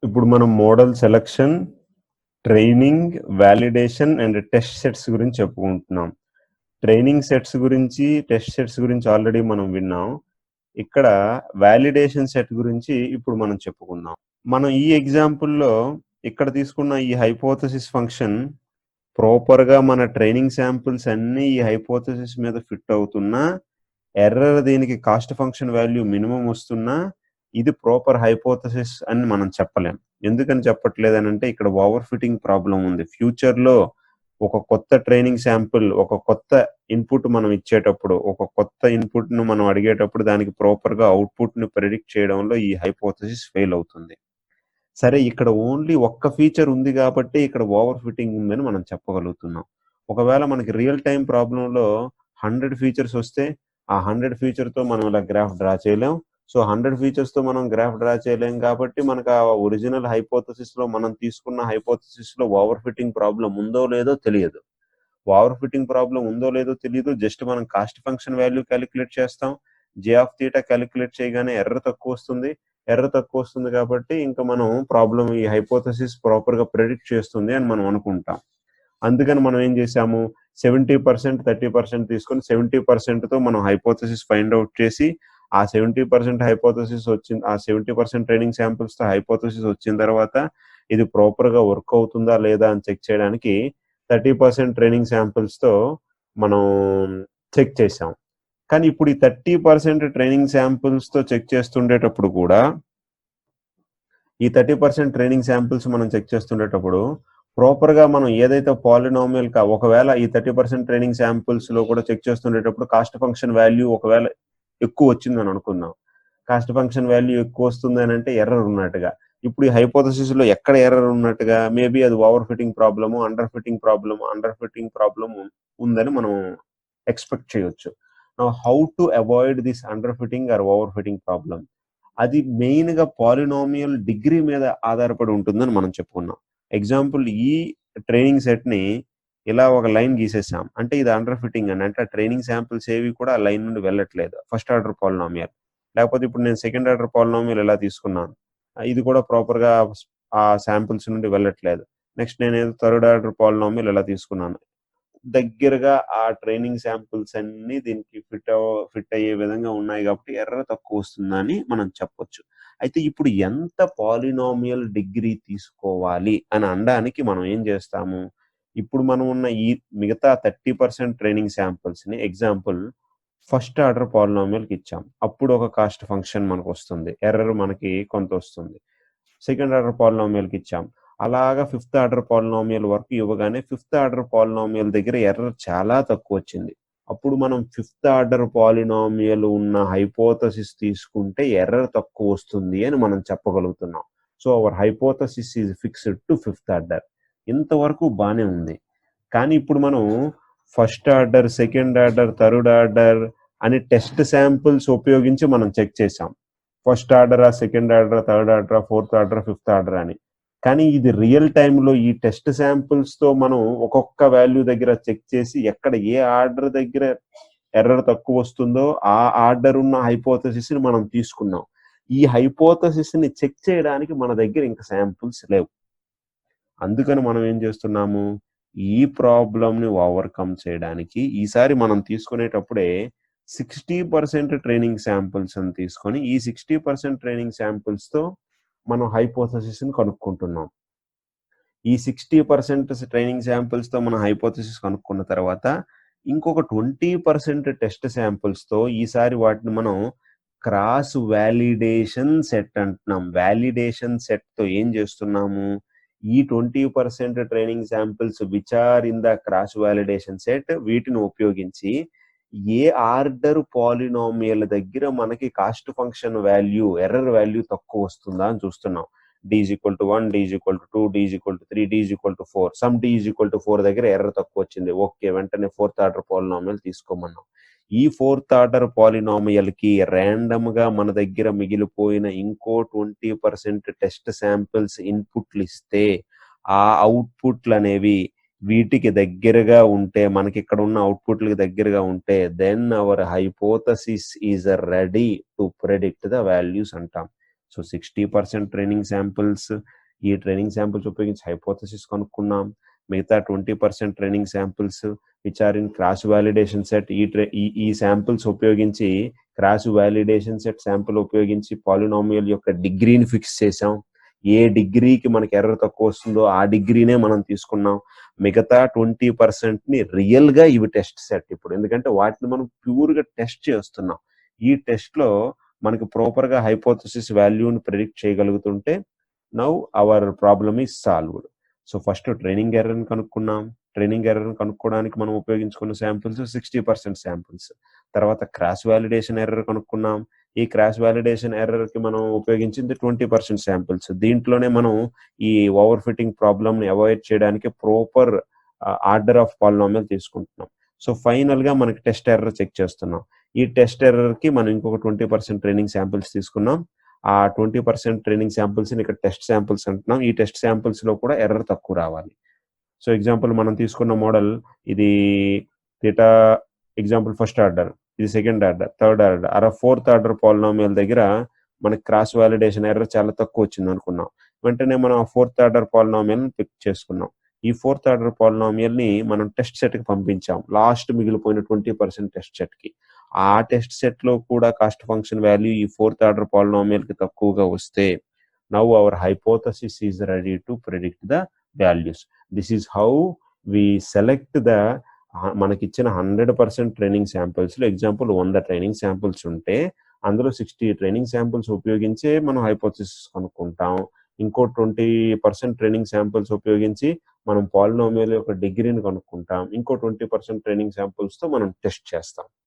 ఇప్పుడు మనం model selection, training, validation and test sets గురించి చెప్పుకుంటున్నాం. ట్రైనింగ్ సెట్స్ గురించి, టెస్ట్ సెట్స్ గురించి ఆల్రెడీ మనం విన్నాం. ఇక్కడ వాలిడేషన్ సెట్ గురించి ఇప్పుడు మనం చెప్పుకుందాం. మనం ఈ ఎగ్జాంపుల్లో ఇక్కడ తీసుకున్న ఈ హైపోథసిస్ ఫంక్షన్ ప్రాపర్గా మన ట్రైనింగ్ శాంపుల్స్ అన్నీ ఈ హైపోథసిస్ మీద ఫిట్ అవుతున్నా, ఎర్రర్ దీనికి కాస్ట్ ఫంక్షన్ వాల్యూ మినిమం వస్తున్నా ఇది ప్రాపర్ హైపోథసిస్ అని మనం చెప్పలేం. ఎందుకని చెప్పట్లేదనంటే ఇక్కడ ఓవర్ ఫిట్టింగ్ ప్రాబ్లం ఉంది. ఫ్యూచర్లో ఒక కొత్త ట్రైనింగ్ శాంపుల్, ఒక కొత్త ఇన్పుట్ మనం ఇచ్చేటప్పుడు, ఒక కొత్త ఇన్పుట్ను మనం అడిగేటప్పుడు దానికి ప్రాపర్గా అవుట్పుట్ని ప్రెడిక్ట్ చేయడంలో ఈ హైపోథసిస్ ఫెయిల్ అవుతుంది. సరే, ఇక్కడ ఓన్లీ ఒక్క ఫీచర్ ఉంది కాబట్టి ఇక్కడ ఓవర్ ఫిట్టింగ్ ఉందని మనం చెప్పగలుగుతున్నాం. ఒకవేళ మనకి రియల్ టైం ప్రాబ్లంలో 100 ఫీచర్స్ వస్తే ఆ 100 ఫీచర్తో మనం ఇలా గ్రాఫ్ డ్రా చేయలేం. సో 100 ఫీచర్స్తో మనం గ్రాఫ్ డ్రా చేయలేం కాబట్టి మనకు ఆ ఒరిజినల్ హైపోథసిస్లో మనం తీసుకున్న హైపోథసిస్లో ఓవర్ ఫిట్టింగ్ ప్రాబ్లం ఉందో లేదో తెలియదు. ఓవర్ ఫిట్టింగ్ ప్రాబ్లం ఉందో లేదో తెలియదు. జస్ట్ మనం కాస్ట్ ఫంక్షన్ వాల్యూ క్యాలిక్యులేట్ చేస్తాం. జే ఆఫ్ థీటా క్యాలిక్యులేట్ చేయగానే ఎర్రర్ తక్కువ వస్తుంది కాబట్టి ఇంకా మనం ప్రాబ్లం ఈ హైపోథసిస్ ప్రాపర్గా ప్రెడిక్ట్ చేస్తుంది అని మనం అనుకుంటాం. అందుకని మనం ఏం చేసాము, 70%, 30% తీసుకొని 70%తో మనం హైపోథసిస్ ఫైండ్ అవుట్ చేసి ఆ 70% హైపోథసిస్ వచ్చింది, ఆ 70% ట్రైనింగ్ శాంపుల్స్తో హైపోథసిస్ వచ్చిన తర్వాత ఇది ప్రాపర్గా వర్క్ అవుతుందా లేదా అని చెక్ చేయడానికి 30% ట్రైనింగ్ శాంపుల్స్తో మనం చెక్ చేసాం. కానీ ఇప్పుడు ఈ 30% ట్రైనింగ్ శాంపుల్స్తో చెక్ చేస్తుండేటప్పుడు కూడా ఈ 30% ట్రైనింగ్ శాంపుల్స్ మనం చెక్ చేస్తుండేటప్పుడు ప్రాపర్గా మనం ఏదైతే పాలినామియల్ ఒకవేళ ఈ 30% ట్రైనింగ్ శాంపుల్స్లో కూడా చెక్ చేస్తుండేటప్పుడు కాస్ట్ ఫంక్షన్ వాల్యూ ఒకవేళ ఎక్కువ వచ్చిందని అనుకుందాం. కాస్ట్ ఫంక్షన్ వాల్యూ ఎక్కువ వస్తుంది అని అంటే ఎర్రర్ ఉన్నట్టుగా. ఇప్పుడు ఈ హైపోథసిస్లో ఎక్కడ ఎర్రర్ ఉన్నట్టుగా, మేబీ అది over fitting problem, under fitting problem ఉందని మనం ఎక్స్పెక్ట్ చేయొచ్చు. How to avoid this under fitting or over fitting problem, అది మెయిన్గా పాలినామియల్ డిగ్రీ మీద ఆధారపడి ఉంటుందని మనం చెప్పుకున్నాం. ఎగ్జాంపుల్, ఈ ట్రైనింగ్ సెట్ని ఇలా ఒక లైన్ గీసేసాం అంటే ఇది అండర్ ఫిట్టింగ్ అని, అంటే ట్రైనింగ్ శాంపిల్స్ ఏవి కూడా ఆ లైన్ నుండి వెళ్ళట్లేదు, ఫస్ట్ ఆర్డర్ పాలినామియల్. లేకపోతే ఇప్పుడు నేను సెకండ్ ఆర్డర్ పాలినామియల్ ఇలా తీసుకున్నాను, ఇది కూడా ప్రాపర్గా ఆ శాంపిల్స్ నుండి వెళ్ళట్లేదు. నెక్స్ట్ నేను ఏదో థర్డ్ ఆర్డర్ పాలినామియల్ ఇలా తీసుకున్నాను, దగ్గరగా ఆ ట్రైనింగ్ శాంపుల్స్ అన్ని దీనికి ఫిట్ అయ్యే విధంగా ఉన్నాయి కాబట్టి ఎర్రర్ తక్కువ వస్తుందని మనం చెప్పొచ్చు. అయితే ఇప్పుడు ఎంత పాలినామియల్ డిగ్రీ తీసుకోవాలి అని అనడానికి మనం ఏం చేస్తాము, ఇప్పుడు మనం ఉన్న ఈ మిగతా 30% ట్రైనింగ్ శాంపుల్స్ని ఎగ్జాంపుల్ ఫస్ట్ ఆర్డర్ పాలినామియల్కి ఇచ్చాం, అప్పుడు ఒక కాస్ట్ ఫంక్షన్ మనకు వస్తుంది, ఎర్రర్ మనకి కొంత వస్తుంది. సెకండ్ ఆర్డర్ పాలినామియల్కి ఇచ్చాం, అలాగా ఫిఫ్త్ ఆర్డర్ పాలినామియల్ వరకు ఇవ్వగానే ఫిఫ్త్ ఆర్డర్ పాలినామియల్ దగ్గర ఎర్రర్ చాలా తక్కువ వచ్చింది. అప్పుడు మనం ఫిఫ్త్ ఆర్డర్ పాలినామియల్ ఉన్న హైపోథసిస్ తీసుకుంటే ఎర్రర్ తక్కువ వస్తుంది అని మనం చెప్పగలుగుతున్నాం. So our hypothesis is fixed to fifth order. ఇంతవరకు బాగానే ఉంది. కానీ ఇప్పుడు మనం first order, second order, third order అని టెస్ట్ శాంపుల్స్ ఉపయోగించి మనం చెక్ చేసాం. ఫస్ట్ ఆర్డరా, second order, third order, fourth order, fifth order అని. కానీ ఇది రియల్ టైంలో ఈ టెస్ట్ శాంపుల్స్తో మనం ఒక్కొక్క వాల్యూ దగ్గర చెక్ చేసి ఎక్కడ ఏ ఆర్డర్ దగ్గర ఎర్రర్ తక్కువ వస్తుందో ఆ ఆర్డర్ ఉన్న హైపోథసిస్ని మనం తీసుకున్నాం. ఈ హైపోథసిస్ని చెక్ చేయడానికి మన దగ్గర ఇంకా శాంపుల్స్ లేవు. అందుకని మనం ఏం చేస్తున్నాము, ఈ ప్రాబ్లంని ఓవర్కమ్ చేయడానికి ఈసారి మనం తీసుకునేటప్పుడే 60% ట్రైనింగ్ శాంపుల్స్ అని తీసుకొని ఈ 60% ట్రైనింగ్ శాంపుల్స్తో మనం హైపోథసిస్ని కనుక్కుంటున్నాం. ఈ 60% ట్రైనింగ్ శాంపుల్స్తో మనం హైపోథసిస్ కనుక్కున్న తర్వాత ఇంకొక 20% టెస్ట్ శాంపుల్స్తో ఈసారి వాటిని మనం క్రాస్ వాలిడేషన్ సెట్ అంటున్నాం. వాలిడేషన్ సెట్తో ఏం చేస్తున్నాము, ఈ 20% training samples which are in the cross validation set, వీటిని ఉపయోగించి ఏ ఆర్డర్ పాలినామియల్ దగ్గర మనకి cost function value, error value తక్కువ వస్తుందా అని చూస్తున్నాం. d is equal to 1, d is equal to 2, d is equal to 3, d is equal to 4. Some d is equal to 4 దగ్గర ఎర్రర్ తక్కువ వచ్చింది. ఓకే, వెంటనే ఫోర్త్ ఆర్డర్ పాలినామియల్ తీసుకోమన్నాం. ఈ fourth order పాలినామియల్కి ర్యాండమ్గా మన దగ్గర మిగిలిపోయిన ఇంకో 20% టెస్ట్ శాంపిల్స్ ఇన్పుట్లు ఇస్తే ఆ అవుట్పుట్లు అనేవి వీటికి దగ్గరగా ఉంటే, మనకి ఇక్కడ ఉన్న అవుట్పుట్లకి దగ్గరగా ఉంటే, then our hypothesis is ready to predict the values అంటాం. సో 60% ట్రైనింగ్ శాంపిల్స్, ఈ ట్రైనింగ్ శాంపిల్స్ ఉపయోగించి హైపోథసిస్ కనుక్కున్నాం. మిగతా 20% training samples which are in cross validation set, ఈ శాంపిల్స్ ఉపయోగించి క్రాస్ వాలిడేషన్ సెట్ శాంపిల్ ఉపయోగించి పాలినామియల్ యొక్క డిగ్రీని ఫిక్స్ చేసాం. ఏ డిగ్రీకి మనకి ఎర్రర్ తక్కువ వస్తుందో ఆ డిగ్రీనే మనం తీసుకున్నాం. మిగతా 20%ని రియల్గా ఇవి టెస్ట్ సెట్ ఇప్పుడు, ఎందుకంటే వాటిని మనం ప్యూర్గా టెస్ట్ చేస్తున్నాం. ఈ టెస్ట్లో మనకి ప్రాపర్గా హైపోథసిస్ వాల్యూని ప్రెడిక్ట్ చేయగలుగుతుంటే now our problem is solved. So first training ఎర్రర్ని కనుక్కున్నాం. ట్రైనింగ్ ఎర్రర్ని కనుక్కోవడానికి మనం ఉపయోగించుకున్న శాంపిల్స్ 60% శాంపిల్స్. తర్వాత క్రాస్ వాలిడేషన్ ఎర్రర్ కనుక్కున్నాం. ఈ క్రాస్ వాలిడేషన్ ఎర్రర్కి మనం ఉపయోగించింది 20% శాంపిల్స్. దీంట్లోనే మనం ఈ ఓవర్ ఫిట్టింగ్ ప్రాబ్లమ్ని అవాయిడ్ చేయడానికి ప్రాపర్ ఆర్డర్ ఆఫ్ పాలినామియల్ తీసుకుంటున్నాం. సో ఫైనల్గా మనకి టెస్ట్ ఎర్రర్ చెక్ చేస్తున్నాం. ఈ టెస్ట్ ఎర్రర్కి మనం ఇంకొక 20% ట్రైనింగ్ శాంపిల్స్ తీసుకున్నాం. ఆ 20% ట్రైనింగ్ శాంపిల్స్ని ఇక్కడ టెస్ట్ శాంపిల్స్ అంటున్నాం. ఈ టెస్ట్ శాంపిల్స్లో కూడా ఎర్రర్ తక్కువ రావాలి. సో ఎగ్జాంపుల్ మనం తీసుకున్న మోడల్ ఇది థీటా, ఎగ్జాంపుల్ ఫస్ట్ ఆర్డర్, ఇది second order, third order, fourth order polynomial దగ్గర మనకి క్రాస్ వాలిడేషన్ ఎర్రర్ చాలా తక్కువ వచ్చింది అనుకున్నాం. వెంటనే మనం ఆ ఫోర్త్ ఆర్డర్ పాలినామియల్ని పిక్ చేసుకున్నాం. ఈ ఫోర్త్ ఆర్డర్ పాలినామియల్ని మనం టెస్ట్ సెట్కి పంపించాం, లాస్ట్ మిగిలిపోయిన 20% టెస్ట్ సెట్కి. ఆ టెస్ట్ సెట్లో కూడా కాస్ట్ ఫంక్షన్ వాల్యూ ఈ ఫోర్త్ ఆర్డర్ పాలినామియల్కి తక్కువగా వస్తే now our hypothesis is ready to predict the values. This is how we select the, మనకిచ్చిన 100% ట్రైనింగ్ శాంపిల్స్లో ఎగ్జాంపుల్ 100 ట్రైనింగ్ శాంపిల్స్ ఉంటే అందులో 60 ట్రైనింగ్ శాంపిల్స్ ఉపయోగించే మనం హైపోథసిస్ కనుక్కుంటాం. ఇంకో 20% ట్రైనింగ్ శాంపిల్స్ ఉపయోగించి మనం పాలినామియల్ యొక్క డిగ్రీని కనుక్కుంటాం. ఇంకో 20% ట్రైనింగ్ శాంపిల్స్తో మనం టెస్ట్ చేస్తాం.